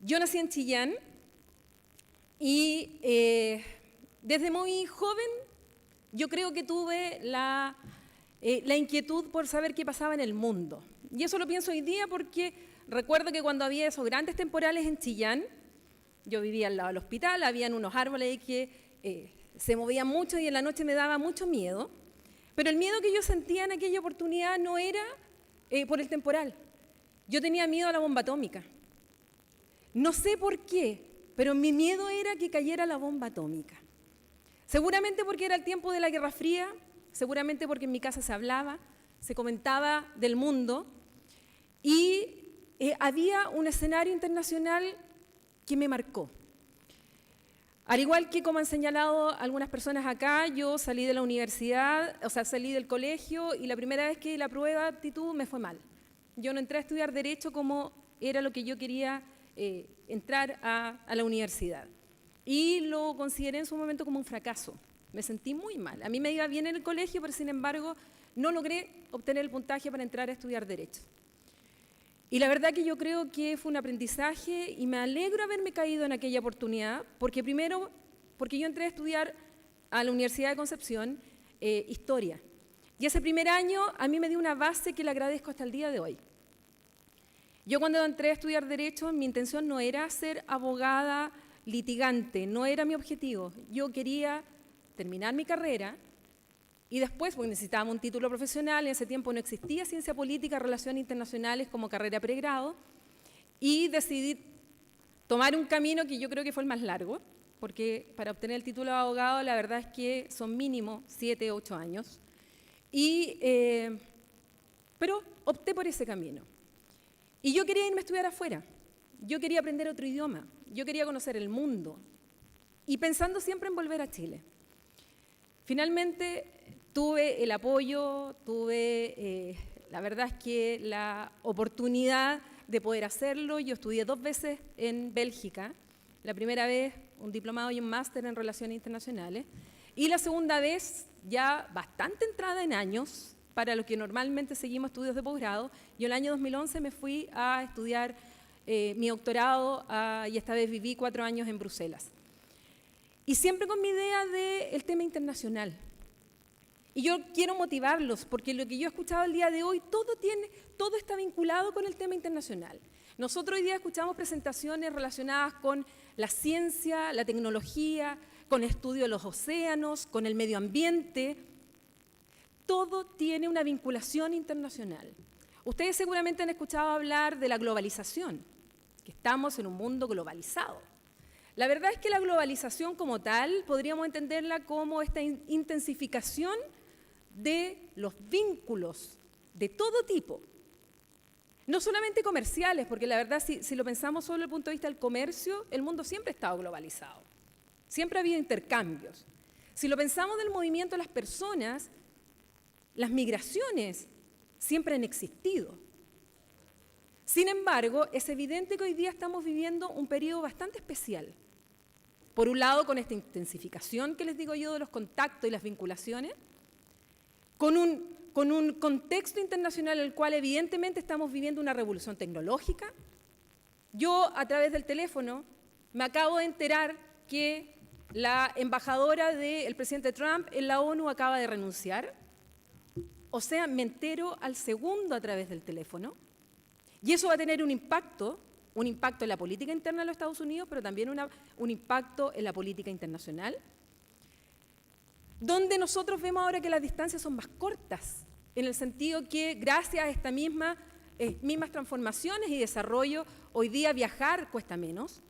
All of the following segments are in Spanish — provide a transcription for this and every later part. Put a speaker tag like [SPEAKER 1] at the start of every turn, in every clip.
[SPEAKER 1] Yo nací en Chillán y desde muy joven yo creo que tuve la inquietud por saber qué pasaba en el mundo. Y eso lo pienso hoy día porque recuerdo que cuando había esos grandes temporales en Chillán, yo vivía al lado del hospital, habían unos árboles que se movían mucho y en la noche me daba mucho miedo. Pero el miedo que yo sentía en aquella oportunidad no era por el temporal. Yo tenía miedo a la bomba atómica. No sé por qué, pero mi miedo era que cayera la bomba atómica. Seguramente porque era el tiempo de la Guerra Fría, seguramente porque en mi casa se hablaba, se comentaba del mundo y había un escenario internacional que me marcó. Al igual que como han señalado algunas personas acá, yo salí de la universidad, o sea, salí del colegio y la primera vez que di la prueba de aptitud me fue mal. Yo no entré a estudiar Derecho como era lo que yo quería entrar a la universidad. Y lo consideré en su momento como un fracaso. Me sentí muy mal. A mí me iba bien en el colegio, pero sin embargo no logré obtener el puntaje para entrar a estudiar Derecho. Y la verdad que yo creo que fue un aprendizaje y me alegro haberme caído en aquella oportunidad, porque primero, porque yo entré a estudiar a la Universidad de Concepción Historia. Y ese primer año a mí me dio una base que le agradezco hasta el día de hoy. Yo cuando entré a estudiar Derecho, mi intención no era ser abogada litigante, no era mi objetivo. Yo quería terminar mi carrera y después, porque necesitábamos un título profesional, en ese tiempo no existía Ciencia Política, Relaciones Internacionales como carrera pregrado, y decidí tomar un camino que yo creo que fue el más largo, porque para obtener el título de abogado la verdad es que son mínimo 7 o 8 años, pero opté por ese camino. Y yo quería irme a estudiar afuera, yo quería aprender otro idioma, yo quería conocer el mundo, y pensando siempre en volver a Chile. Finalmente tuve el apoyo, tuve la verdad es que la oportunidad de poder hacerlo. Yo estudié 2 veces en Bélgica, la primera vez un diplomado y un máster en Relaciones Internacionales, y la segunda vez ya bastante entrada en años, para los que normalmente seguimos estudios de posgrado. Yo el año 2011 me fui a estudiar mi doctorado y esta vez viví 4 años en Bruselas. Y siempre con mi idea del tema internacional. Y yo quiero motivarlos, porque lo que yo he escuchado el día de hoy, todo está vinculado con el tema internacional. Nosotros hoy día escuchamos presentaciones relacionadas con la ciencia, la tecnología, con el estudio de los océanos, con el medio ambiente. Todo tiene una vinculación internacional. Ustedes seguramente han escuchado hablar de la globalización, que estamos en un mundo globalizado. La verdad es que la globalización como tal podríamos entenderla como esta intensificación de los vínculos de todo tipo. No solamente comerciales, porque la verdad si lo pensamos solo desde el punto de vista del comercio, el mundo siempre ha estado globalizado. Siempre ha habido intercambios. Si lo pensamos del movimiento de las personas, las migraciones siempre han existido. Sin embargo, es evidente que hoy día estamos viviendo un periodo bastante especial. Por un lado, con esta intensificación que les digo yo de los contactos y las vinculaciones, con un contexto internacional en el cual evidentemente estamos viviendo una revolución tecnológica. Yo, a través del teléfono, me acabo de enterar que la embajadora del presidente Trump en la ONU acaba de renunciar. O sea, me entero al segundo a través del teléfono. Y eso va a tener un impacto en la política interna de los Estados Unidos, pero también un impacto en la política internacional, donde nosotros vemos ahora que las distancias son más cortas, en el sentido que gracias a estas mismas transformaciones y desarrollo, hoy día viajar cuesta menos.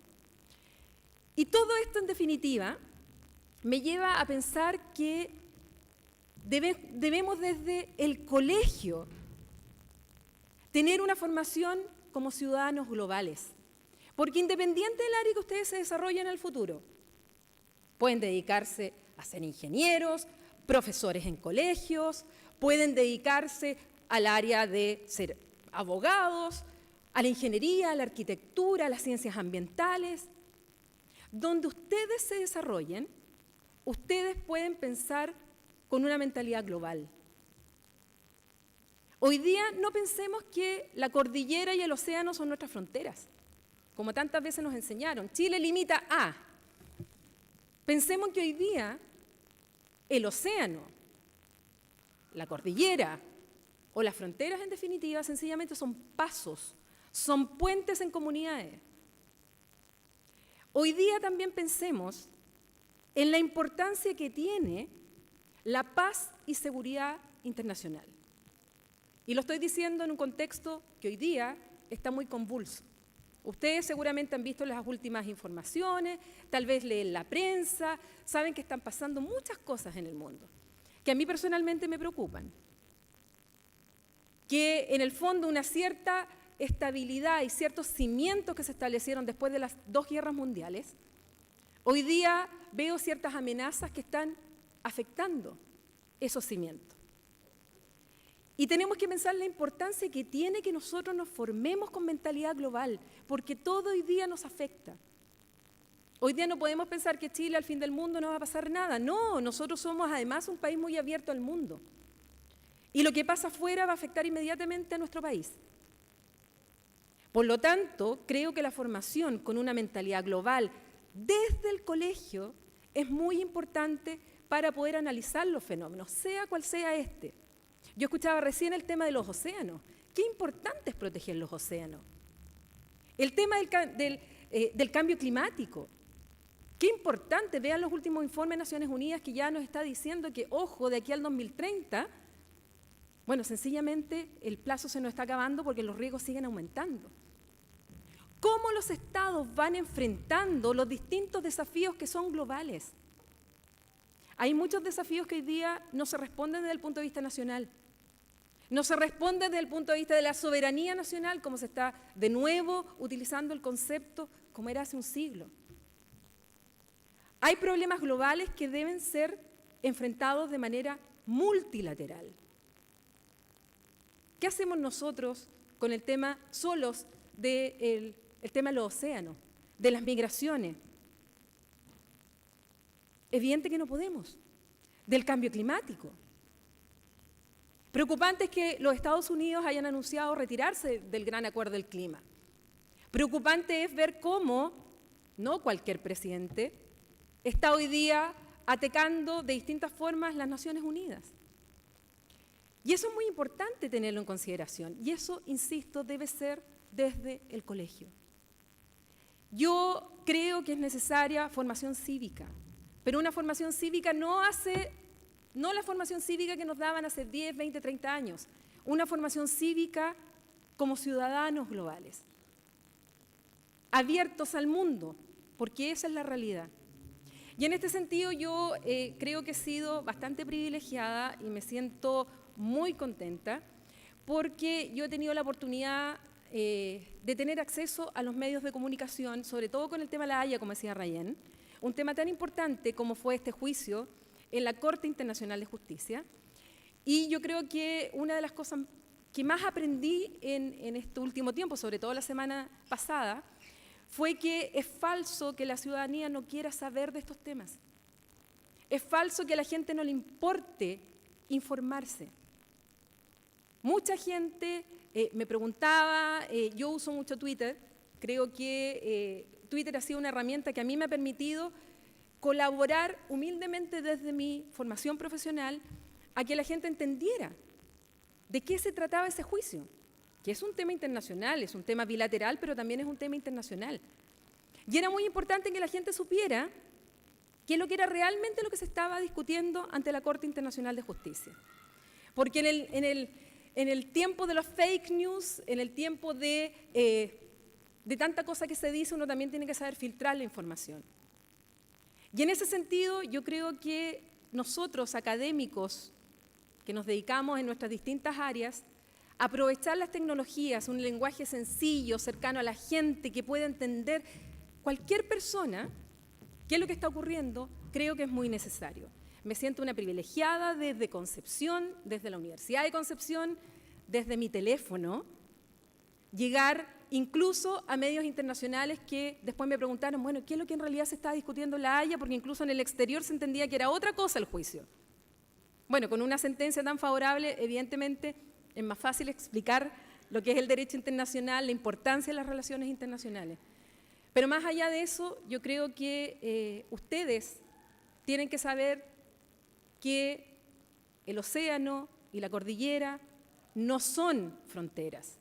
[SPEAKER 1] Y todo esto, en definitiva, me lleva a pensar que debemos desde el colegio tener una formación como ciudadanos globales, porque independiente del área que ustedes se desarrollen en el futuro, pueden dedicarse a ser ingenieros, profesores en colegios, pueden dedicarse al área de ser abogados, a la ingeniería, a la arquitectura, a las ciencias ambientales. Donde ustedes se desarrollen, ustedes pueden pensar con una mentalidad global. Hoy día no pensemos que la cordillera y el océano son nuestras fronteras. como tantas veces nos enseñaron. Chile limita a. Pensemos que hoy día el océano, la cordillera o las fronteras, en definitiva, sencillamente son pasos, son puentes en comunidades. Hoy día también pensemos en la importancia que tiene la paz y seguridad internacional. Y lo estoy diciendo en un contexto que hoy día está muy convulso. Ustedes seguramente han visto las últimas informaciones, tal vez leen la prensa, saben que están pasando muchas cosas en el mundo, que a mí personalmente me preocupan. Que en el fondo una cierta estabilidad y ciertos cimientos que se establecieron después de las 2 guerras mundiales, hoy día veo ciertas amenazas que están afectando esos cimientos. Y tenemos que pensar la importancia que tiene que nosotros nos formemos con mentalidad global, porque todo hoy día nos afecta. Hoy día no podemos pensar que Chile al fin del mundo no va a pasar nada. No, nosotros somos además un país muy abierto al mundo. Y lo que pasa afuera va a afectar inmediatamente a nuestro país. Por lo tanto, creo que la formación con una mentalidad global desde el colegio es muy importante para poder analizar los fenómenos, sea cual sea este. Yo escuchaba recién el tema de los océanos. Qué importante es proteger los océanos. El tema del cambio climático. Qué importante. Vean los últimos informes de Naciones Unidas que ya nos está diciendo que, ojo, de aquí al 2030, bueno, sencillamente el plazo se nos está acabando porque los riesgos siguen aumentando. ¿Cómo los estados van enfrentando los distintos desafíos que son globales? Hay muchos desafíos que hoy día no se responden desde el punto de vista nacional. No se responde desde el punto de vista de la soberanía nacional, como se está de nuevo utilizando el concepto como era hace un siglo. Hay problemas globales que deben ser enfrentados de manera multilateral. ¿Qué hacemos nosotros con el tema solos del tema de los océanos, de las migraciones? Evidente que no podemos. Del cambio climático. Preocupante es que los Estados Unidos hayan anunciado retirarse del Gran Acuerdo del Clima. Preocupante es ver cómo, no cualquier presidente, está hoy día atacando de distintas formas las Naciones Unidas. Y eso es muy importante tenerlo en consideración. Y eso, insisto, debe ser desde el colegio. Yo creo que es necesaria formación cívica, pero una formación cívica no la formación cívica que nos daban hace 10, 20, 30 años, una formación cívica como ciudadanos globales, abiertos al mundo, porque esa es la realidad. Y en este sentido yo creo que he sido bastante privilegiada y me siento muy contenta porque yo he tenido la oportunidad de tener acceso a los medios de comunicación, sobre todo con el tema de la Haya, como decía Rayén, un tema tan importante como fue este juicio en la Corte Internacional de Justicia. Y yo creo que una de las cosas que más aprendí en este último tiempo, sobre todo la semana pasada, fue que es falso que la ciudadanía no quiera saber de estos temas. Es falso que a la gente no le importe informarse. Mucha gente me preguntaba, yo uso mucho Twitter, creo que Twitter ha sido una herramienta que a mí me ha permitido colaborar humildemente desde mi formación profesional a que la gente entendiera de qué se trataba ese juicio, que es un tema internacional, es un tema bilateral, pero también es un tema internacional. Y era muy importante que la gente supiera qué es lo que era realmente lo que se estaba discutiendo ante la Corte Internacional de Justicia. Porque en el tiempo de los fake news, en el tiempo de tanta cosa que se dice, uno también tiene que saber filtrar la información. Y en ese sentido, yo creo que nosotros, académicos, que nos dedicamos en nuestras distintas áreas, aprovechar las tecnologías, un lenguaje sencillo, cercano a la gente, que pueda entender cualquier persona qué es lo que está ocurriendo, creo que es muy necesario. Me siento una privilegiada desde Concepción, desde la Universidad de Concepción, desde mi teléfono, llegar incluso a medios internacionales que después me preguntaron, bueno, ¿qué es lo que en realidad se está discutiendo en La Haya? Porque incluso en el exterior se entendía que era otra cosa el juicio. Bueno, con una sentencia tan favorable, evidentemente, es más fácil explicar lo que es el derecho internacional, la importancia de las relaciones internacionales. Pero más allá de eso, yo creo que ustedes tienen que saber que el océano y la cordillera no son fronteras,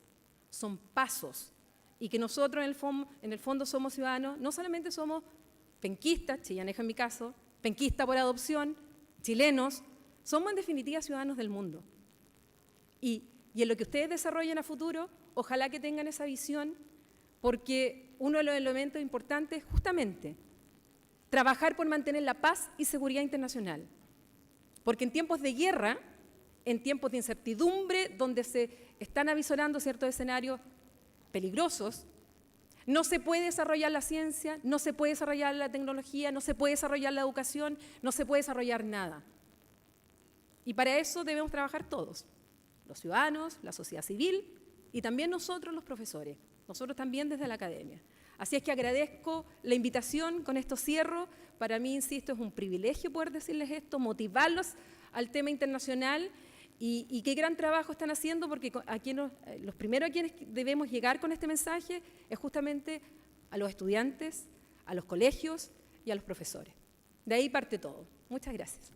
[SPEAKER 1] son pasos. Y que nosotros en el fondo somos ciudadanos, no solamente somos penquistas, chillaneja en mi caso, penquista por adopción, chilenos, somos en definitiva ciudadanos del mundo. Y en lo que ustedes desarrollen a futuro, ojalá que tengan esa visión, porque uno de los elementos importantes es justamente trabajar por mantener la paz y seguridad internacional. Porque en tiempos de guerra, en tiempos de incertidumbre, donde se están avisorando ciertos escenarios peligrosos, no se puede desarrollar la ciencia, no se puede desarrollar la tecnología, no se puede desarrollar la educación, no se puede desarrollar nada. Y para eso debemos trabajar todos, los ciudadanos, la sociedad civil y también nosotros los profesores, nosotros también desde la academia. Así es que agradezco la invitación, con esto cierro. Para mí, insisto, es un privilegio poder decirles esto, motivarlos al tema internacional y qué gran trabajo están haciendo, porque los primeros a quienes debemos llegar con este mensaje es justamente a los estudiantes, a los colegios y a los profesores. De ahí parte todo. Muchas gracias.